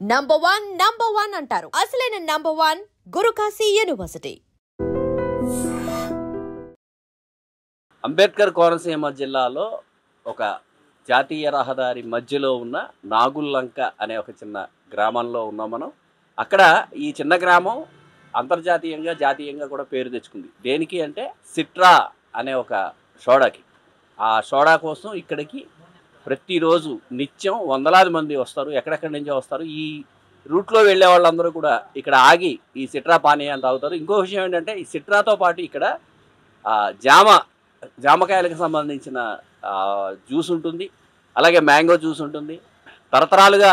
Number one అంటారు. అసలైన number one Gurukashi university. Ambedkar Konaseema జిల్లాలో ఒక జాతీయ రహదారి మధ్యలో ఉన్న నాగుల్లంక అనే ఒక చిన్న గ్రామంలో ఉన్నాం మనం. అక్కడ ఈ చిన్న గ్రామం అంతర్జాతీయంగా జాతీయంగా కూడా పేరు తెచ్చుకుంది. దేనికి అంటే సిట్రా అనే ఒక సోడాకి. ఆ సోడా కోసం ఇక్కడికి ప్రతిరోజు నిత్యం వందలాది మంది వస్తారు. ఎక్కడెక్కడి నుంచో వస్తారు. ఈ రూట్లో వెళ్ళే వాళ్ళందరూ కూడా ఇక్కడ ఆగి ఈ సిట్రా పానీయాలు తాగుతారు. ఇంకో విషయం ఏంటంటే ఈ సిట్రాతో పాటు ఇక్కడ జామకాయలకు సంబంధించిన జ్యూస్ ఉంటుంది, అలాగే మ్యాంగో జ్యూస్ ఉంటుంది. తరతరాలుగా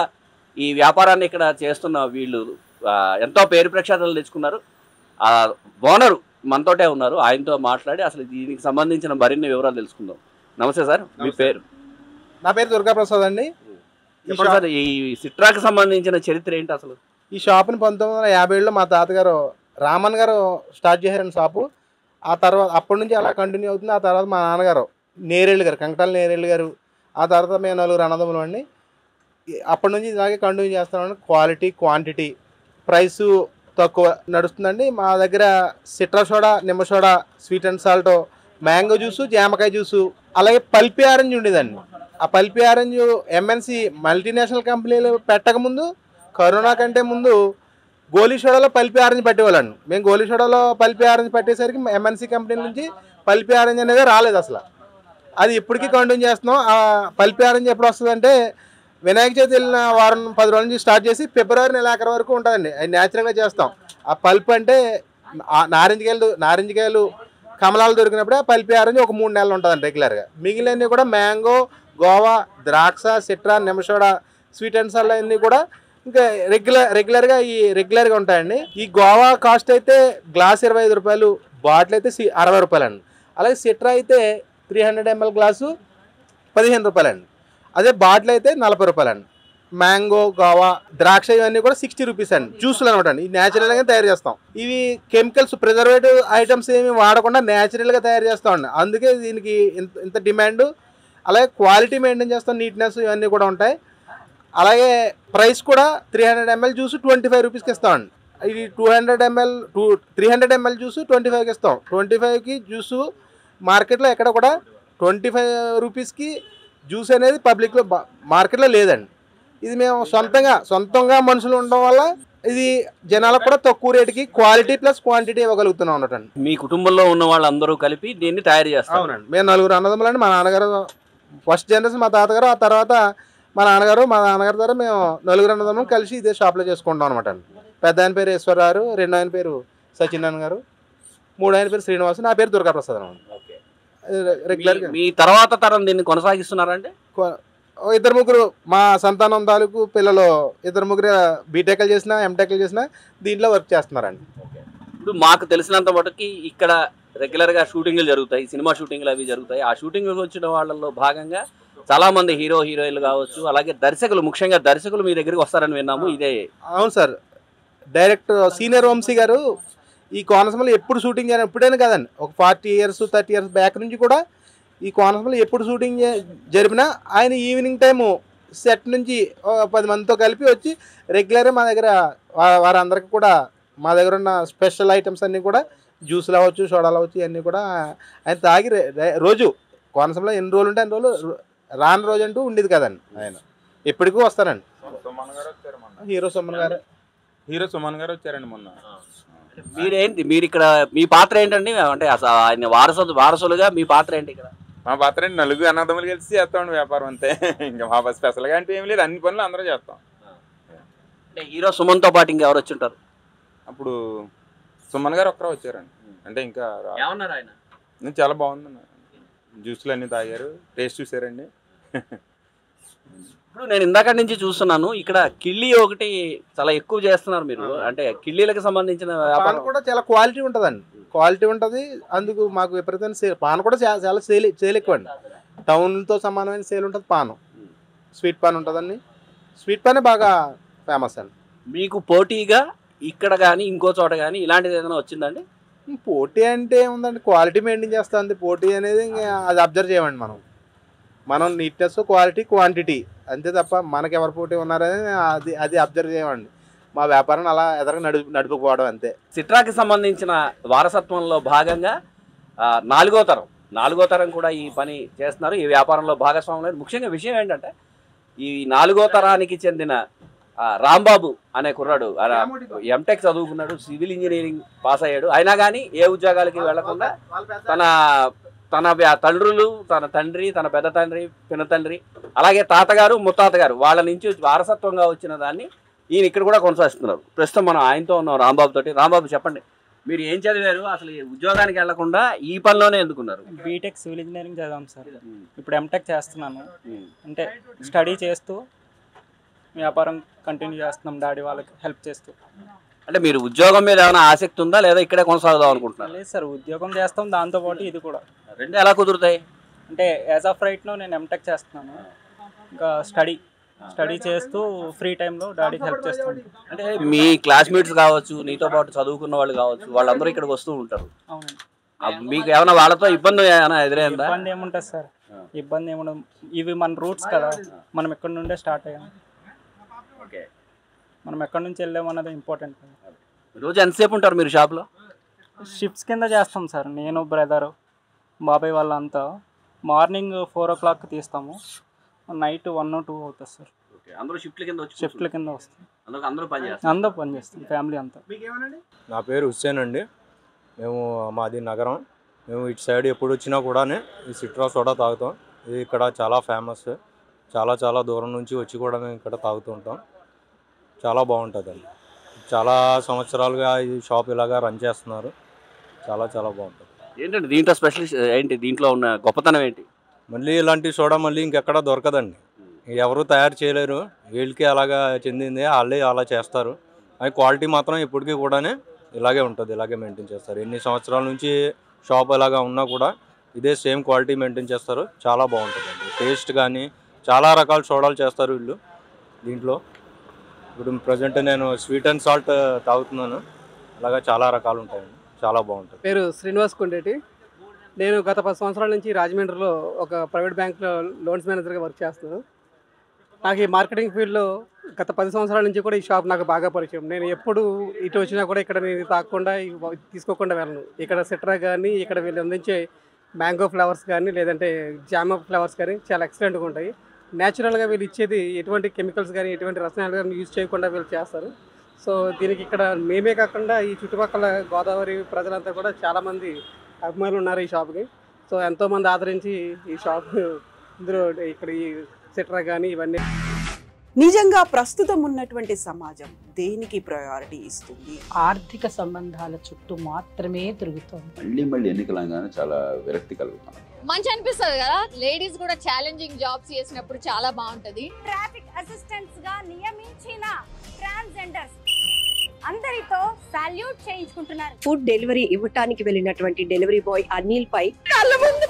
ఈ వ్యాపారాన్ని ఇక్కడ చేస్తున్న వీళ్ళు ఎంతో పేరు ప్రఖ్యాతలు తెచ్చుకున్నారు. ఓనరు మనతోటే ఉన్నారు. ఆయనతో మాట్లాడి అసలు దీనికి సంబంధించిన మరిన్ని వివరాలు తెలుసుకుందాం. నమస్తే సార్, మీ పేరు? నా పేరు దుర్గాప్రసాద్ అండి. సార్, ఈ సిట్రాకి సంబంధించిన చరిత్ర ఏంటి అసలు? ఈ షాపుని 1957లో మా తాతగారు రామన్ గారు స్టార్ట్ చేశారండి షాపు. ఆ తర్వాత అప్పటి నుంచి అలా కంటిన్యూ అవుతుంది. ఆ తర్వాత మా నాన్నగారు నేరేళ్ళు గారు, కంకటాల నేరేళ్ళు గారు, ఆ తర్వాత మేము నలుగురు అన్నదమ్ములు అండి. అప్పటి నుంచి ఇలాగే కంటిన్యూ చేస్తామండి. క్వాలిటీ, క్వాంటిటీ, ప్రైసు తక్కువ నడుస్తుందండి. మా దగ్గర సిట్రా సోడా, నిమ్మ soda, sweet and salt, mango juice, జామకాయ జ్యూసు, అలాగే పల్పి ఆరెంజ్ ఉండేదండి. ఆ పల్పి ఆరెంజ్ ఎంఎన్సి మల్టీనేషనల్ కంపెనీలు పెట్టకముందు, కరోనా కంటే ముందు గోలీ సోడాలో పల్పి ఆరెంజ్ పట్టేవాళ్ళండి. మేము గోలీ సోడాలో పల్పి ఆరెంజ్ పట్టేసరికి ఎంఎన్సి కంపెనీ నుంచి పల్పి ఆరెంజ్ అనేది రాలేదు అసలు. అది ఇప్పటికీ కంటిన్యూ చేస్తున్నాం. ఆ పల్పి ఆరెంజ్ ఎప్పుడు వస్తుందంటే వినాయక చవితి వెళ్ళిన వారం 10 రోజుల నుంచి స్టార్ట్ చేసి ఫిబ్రవరి నెలాఖరు వరకు ఉంటుందండి. అది న్యాచురల్గా చేస్తాం. ఆ పల్ప్ అంటే నారింజకాయలు కమలాలు దొరికినప్పుడే పల్పి ఆరెంజ్ ఒక 3 నెలలు ఉంటుందండి రెగ్యులర్గా. మిగిలినవి కూడా మ్యాంగో, గోవా, ద్రాక్ష, సిట్రా, నిమ్మసోడా, స్వీట్ అండ్ సాల్ట్ అన్నీ కూడా ఇంకా రెగ్యులర్గా ఉంటాయండి. ఈ గోవా కాస్ట్ అయితే గ్లాస్ 25 రూపాయలు, బాటిల్ అయితే 60 రూపాయలండి. అలాగే సిట్రా అయితే 300 ml గ్లాసు 15 రూపాయలండి. అదే బాటిల్ అయితే 40 రూపాయలండి. మ్యాంగో, గోవా, ద్రాక్ష ఇవన్నీ కూడా 60 రూపీస్ అండి. జ్యూస్లు అనమాట అండి. ఇది న్యాచురల్గా తయారు చేస్తాం. ఇవి కెమికల్స్, ప్రిజర్వేటివ్ ఐటమ్స్ ఏమి వాడకుండా న్యాచురల్గా తయారు చేస్తామండి. అందుకే దీనికి ఇంత డిమాండ్. అలాగే క్వాలిటీ మెయింటైన్ చేస్తాం, నీట్నెస్ ఇవన్నీ కూడా ఉంటాయి. అలాగే ప్రైస్ కూడా 300 ml జ్యూస్ 25 రూపీస్కి ఇస్తామండి. ఇది 300 ml జ్యూస్ 25కి ఇస్తాం. 25కి జ్యూసు మార్కెట్లో ఎక్కడ కూడా 25 రూపీస్కి జ్యూస్ అనేది పబ్లిక్లో మార్కెట్లో లేదండి. ఇది మేము సొంతంగా మనుషులు ఉండడం వల్ల ఇది జనాలకు కూడా తక్కువ రేటుకి క్వాలిటీ ప్లస్ క్వాంటిటీ ఇవ్వగలుగుతున్నాం అన్నట్టండి. మీ కుటుంబంలో ఉన్న వాళ్ళందరూ కలిపి దీన్ని తయారు చేస్తాం. అవునండి. మేము నలుగురు అన్నదమ్ములండి. మా నాన్నగారు ఫస్ట్ జనరేషన్, మా తాతగారు, ఆ తర్వాత మా నాన్నగారు ద్వారా మేము నలుగురు అన్నదమ్ములు కలిసి ఇదే షాప్లో చేసుకుంటాం అనమాట అండి. పెద్ద ఆయన పేరు ఈశ్వరరావు, రెండో ఆయన పేరు సత్యనారాయణ గారు, మూడో ఆయన పేరు శ్రీనివాసు, నా పేరు దుర్గాప్రసాద్ అనమాట. రెగ్యులర్గా మీ తర్వాత తరం దీన్ని కొనసాగిస్తున్నారంటే 2-3 మా సంతానం తాలూకు పిల్లలు 2-3 బీటెక్లు చేసినా, ఎంటెక్లు చేసినా దీంట్లో వర్క్ చేస్తున్నారండి. ఇప్పుడు మాకు తెలిసినంత మటుకి ఇక్కడ రెగ్యులర్గా షూటింగ్లు జరుగుతాయి, సినిమా షూటింగ్లు అవి జరుగుతాయి. ఆ షూటింగ్లకు వచ్చిన వాళ్ళలో భాగంగా చాలామంది హీరోయిన్లు కావచ్చు, అలాగే ముఖ్యంగా దర్శకులు మీ దగ్గరికి వస్తారని విన్నాము. ఇదే? అవును సార్. డైరెక్టర్ సీనియర్ వంశీ గారు ఈ కోనసీమలో ఎప్పుడు షూటింగ్ చేయను, ఎప్పుడైనా కదండి, ఒక 40 years 30 years బ్యాక్ నుంచి కూడా ఈ కోనసీమలో ఎప్పుడు షూటింగ్ జరిపినా ఆయన ఈవినింగ్ టైము సెట్ నుంచి 10 మందితో కలిపి వచ్చి రెగ్యులర్గా మా దగ్గర వారందరికీ కూడా మా దగ్గర ఉన్న స్పెషల్ ఐటమ్స్ అన్నీ కూడా జ్యూస్లు అవ్వచ్చు, సోడాలు అవ్వచ్చు, ఇవన్నీ కూడా ఆయన తాగి రోజు కోనసీమలో ఎన్ని రోజులు ఉంటే అన్ని రోజులు రాని రోజు అంటూ ఉండేది కదండి. ఆయన ఎప్పటికీ వస్తారండి. హీరో సుమన్ గారు వచ్చారండి మొన్న. మీరు ఇక్కడ మీ పాత్ర ఏంటండి? అంటే ఆయన వారసులుగా మీ పాత్ర ఏంటి ఇక్కడ? మా పాత్ర ఏంటి, నలుగురు అన్నదమ్ములు కలిసి చేస్తామండి వ్యాపారం అంతే. ఇంకా మా స్పెషల్గా అంటే ఏం లేదు, అన్ని పనులు అందరూ చేస్తాం. అంటే హీరో సుమన్తో పాటు ఇంకెవరు వచ్చి ఉంటారు? అప్పుడు సుమన్ గారు ఒక్కరే వచ్చారండి. అంటే ఇంకా ఏమన్నారు ఆయన? చాలా బాగుందన్న, జ్యూస్లు అన్నీ తాగారు, టేస్ట్ చూసారండి. ఇప్పుడు నేను ఇందాక నుంచి చూస్తున్నాను ఇక్కడ కిళ్ళి ఒకటి చాలా ఎక్కువ చేస్తున్నారు మీరు. అంటే కిళ్ళీలకు సంబంధించిన వ్యాపారం కూడా చాలా క్వాలిటీ ఉంటుందండి. అందుకు మాకు విపరీతమైన సేల్. పాన్ కూడా చాలా సేల్ ఎక్కువ అండి. టౌన్తో సమానమైన సేల్ ఉంటుంది. స్వీట్ పాన్ ఉంటుందండి. స్వీట్ పానే బాగా ఫేమస్ అండి. మీకు పోటీగా ఇక్కడ కానీ ఇంకో చోట కానీ ఇలాంటిది ఏదైనా వచ్చిందండి? పోటీ అంటే ఏముందండి, క్వాలిటీ మెయింటైన్ చేస్తుంది. పోటీ అనేది అది అబ్జర్వ్ చేయమండి. మనం నీట్నెస్, క్వాలిటీ, క్వాంటిటీ అంతే తప్ప మనకి ఎవరు పోటీ ఉన్నారని అది అబ్జర్వ్ చేయమండి. మా వ్యాపారం అలా ఎదరగా నడుపుకోవడం అంతే. సిట్రాకి సంబంధించిన వారసత్వంలో భాగంగా నాలుగో తరం కూడా ఈ పని చేస్తున్నారు, ఈ వ్యాపారంలో భాగస్వాములు. ముఖ్యంగా విషయం ఏంటంటే ఈ 4వ తరానికి చెందిన రాంబాబు అనే కుర్రాడు ఎంటెక్ చదువుకున్నాడు, సివిల్ ఇంజనీరింగ్ పాస్ అయ్యాడు. అయినా కానీ ఏ ఉద్యోగాలకి వెళ్లకుండా తన తండ్రులు, తన తండ్రి, తన పెద్ద తండ్రి, పినతండ్రి, అలాగే తాతగారు, ముత్తాతగారు వాళ్ళ నుంచి వారసత్వంగా వచ్చిన దాన్ని ఈయన ఇక్కడ కూడా కొనసాగిస్తున్నారు. ప్రస్తుతం మనం ఆయనతో ఉన్నాం, రాంబాబు తోటి. రాంబాబు చెప్పండి, మీరు ఏం చదివారు, అసలు ఉద్యోగానికి వెళ్లకుండా ఈ పనిలోనే ఎందుకున్నారు? బీటెక్ సివిల్ ఇంజనీరింగ్ చదివాం సార్. ఇప్పుడు ఎంటెక్ చేస్తున్నాను. అంటే స్టడీ చేస్తూ వ్యాపారం కంటిన్యూ చేస్తున్నాం, డాడీ వాళ్ళకి హెల్ప్ చేస్తూ. అంటే మీరు ఉద్యోగం మీద ఏమైనా ఆసక్తి ఉందా లేదా ఇక్కడే కొనసాగుదాం అనుకుంటున్నారు? లేదు సార్, ఉద్యోగం చేస్తాం, దాంతోపాటు ఇది కూడా. రెండు ఎలా కుదురుతాయి? అంటే యాజ్ ఆఫ్ రైట్ నో నేను ఎంటెక్ చేస్తున్నాను, ఇంకా స్టడీ చేస్తూ ఫ్రీ టైంలో డాడీకి హెల్ప్ చేస్తాను. అంటే మీ క్లాస్మేట్స్ కావచ్చు, నీతో పాటు చదువుకున్న వాళ్ళు కావచ్చు, వాళ్ళందరూ ఇక్కడికి వస్తూ ఉంటారు. అవునండి. మీకు ఏమైనా వాళ్ళతో ఇబ్బంది ఏమైనా ఎదురైందా? ఇబ్బంది ఏముంటుంది సార్, ఇబ్బంది ఏముండదు. ఇవి మన రూట్స్ కదా, మనం ఎక్కడి నుండే స్టార్ట్ అయ్యాం. మనం ఎక్కడి నుంచి వెళ్ళామన్నది ఇంపార్టెంట్. రోజు ఎంతసేపు ఉంటారు మీరు షాప్లో? షిఫ్ట్స్ కింద చేస్తాం సార్, నేను, బ్రదరు, బాబాయ్ వాళ్ళంతా. మార్నింగ్ 4 o'clock తీస్తాము, నైట్ 1 or 2 అవుతుంది సార్. అందరూ షిఫ్ట్ల కింద వస్తాం, అందరూ పని చేస్తాం, ఫ్యామిలీ అంతా. నా పేరు హుస్సేన్ అండి. మేము మాది నగరం. మేము ఇటు సైడ్ ఎప్పుడు వచ్చినా కూడా ఈ సిట్రా సోడా తాగుతాం. ఇది ఇక్కడ చాలా ఫేమస్. చాలా దూరం నుంచి వచ్చి కూడా మేము ఇక్కడ తాగుతూ ఉంటాం. చాలా బాగుంటుందండి. చాలా సంవత్సరాలుగా ఈ షాప్ ఇలాగా రన్ చేస్తున్నారు. చాలా బాగుంటుంది. ఏంటంటే దీంట్లో స్పెషలిస్ట్ ఏంటి, దీంట్లో ఉన్న గొప్పతనం ఏంటి? మళ్ళీ ఇలాంటి సోడా మళ్ళీ ఇంకెక్కడ దొరకదండి, ఎవరు తయారు చేయలేరు. వీళ్ళకి అలాగా చెందింది, వాళ్ళే అలా చేస్తారు. అది క్వాలిటీ మాత్రం ఇప్పటికీ కూడా ఇలాగే ఉంటుంది, ఇలాగే మెయింటైన్ చేస్తారు. ఎన్ని సంవత్సరాల నుంచి షాప్ ఇలాగా ఉన్నా కూడా ఇదే సేమ్ క్వాలిటీ మెయింటైన్ చేస్తారు. చాలా బాగుంటుందండి. టేస్ట్ కానీ చాలా రకాల సోడాలు చేస్తారు వీళ్ళు దీంట్లో. ఇప్పుడు ప్రజెంట్ నేను స్వీట్ అండ్ సాల్ట్ తాగుతున్నాను. అలాగా చాలా రకాలు ఉంటాయండి, చాలా బాగుంటుంది. పేరు శ్రీనివాస్ కొండేటి. నేను గత 10 సంవత్సరాల నుంచి రాజమండ్రిలో ఒక ప్రైవేట్ బ్యాంక్లో లోన్స్ మేనేజర్గా వర్క్ చేస్తున్నాను. నాకు ఈ మార్కెటింగ్ ఫీల్డ్లో గత 10 సంవత్సరాల నుంచి కూడా ఈ షాప్ నాకు బాగా పరిచయం. నేను ఎప్పుడు ఇటు వచ్చినా కూడా ఇక్కడ నేను తాగకుండా తీసుకోకుండా వెళ్ళను. ఇక్కడ సిట్రా కానీ, ఇక్కడ వీళ్ళు అందించే మ్యాంగో ఫ్లేవర్స్ కానీ, లేదంటే జామ ఫ్లేవర్స్ కానీ చాలా ఎక్సలెంట్గా ఉంటాయి. న్యాచురల్గా వీళ్ళు ఇచ్చేది ఎటువంటి కెమికల్స్ కానీ, ఎటువంటి రసాయనాలు కానీ యూజ్ చేయకుండా వీళ్ళు చేస్తారు. సో దీనికి ఇక్కడ మేమే కాకుండా ఈ చుట్టుపక్కల గోదావరి ప్రజలంతా కూడా చాలామంది అభిమానులు ఉన్నారు ఈ షాప్కి. సో ఎంతోమంది ఆదరించి ఈ షాప్ ఇందులో ఇక్కడ ఈ సిట్రా కానీ ఇవన్నీ. నిజంగా ప్రస్తుతం ఉన్నటువంటి సమాజం దేనికి ప్రయారిటీ ఇస్తుంది? ఆర్థిక సంబంధాల చుట్టూ మాత్రమే తిరుగుతుంది. మళ్ళీ ఎన్నికలంగానే చాలా విరక్తి కలుగుతాం. మంచి అనిపిస్తుంది కదా, లేడీస్ కూడా ఛాలెంజింగ్ జాబ్స్ చేసినప్పుడు చాలా బాగుంటది. ట్రాఫిక్ అసిస్టెంట్స్ గా నియమించిన ట్రాన్స్జెండర్స్ అందరితో సాల్యూట్ చేయించుకుంటున్నారు. ఫుడ్ డెలివరీ ఇవ్వటానికి వెళ్ళినటువంటి డెలివరీ బాయ్ అనిల్ పై కళ్ళ ముందు